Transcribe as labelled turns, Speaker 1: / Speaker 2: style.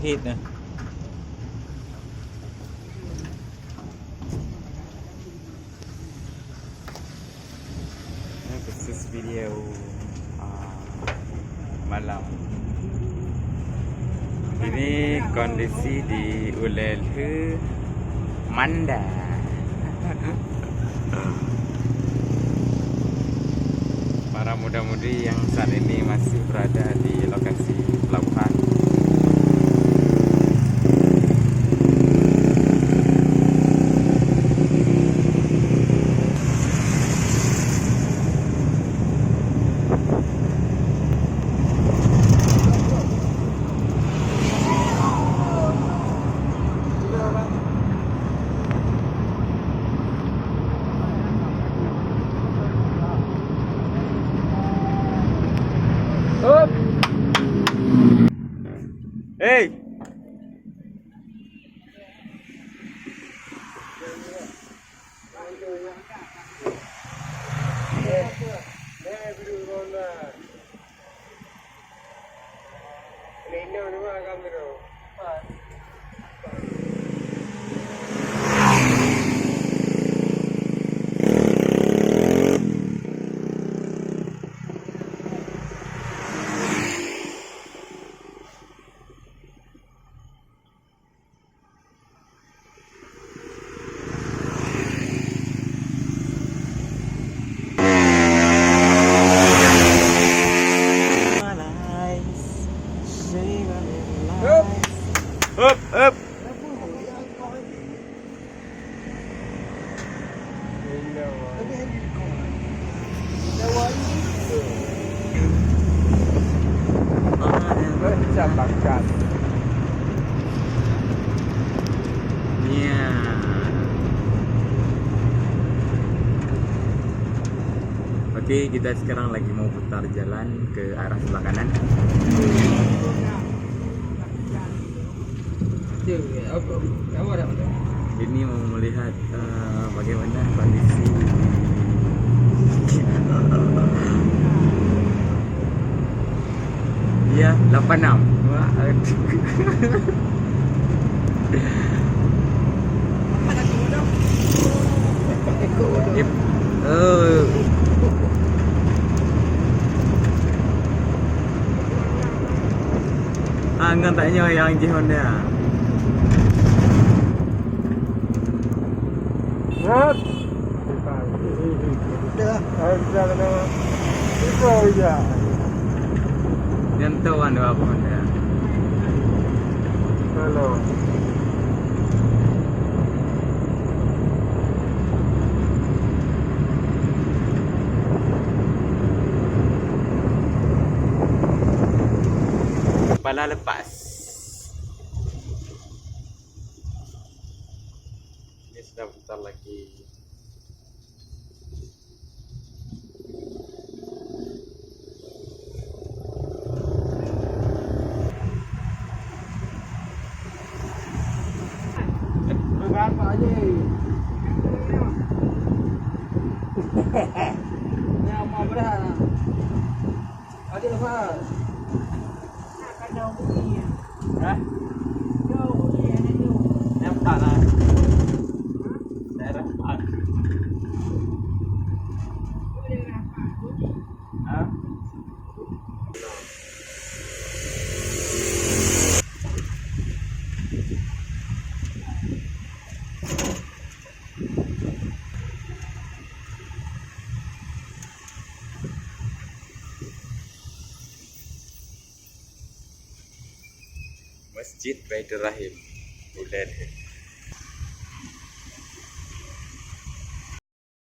Speaker 1: hit na. Khusus video malam. Ini kondisi di Ulelhu Manda. Para muda-mudi yang saat ini masih berada di lokasi pelabuhan. Up. Hey. Up, up. Oke, kita sekarang lagi mau putar jalan ke arah sebelah kanan. Ini mau melihat bagaimana kondisi ya 86. Yep. Angkat tanya yang jihon dia. Rat. Jantuan dua pun ya. Halo. Kepala lepas. Ini sudah putar lagi. Berapa aja? Ini mau berapa? Ada apa? Hah? Yang tanah. Daerah Pak. Hah? Masjid Baitur Rahim, Ulelhu.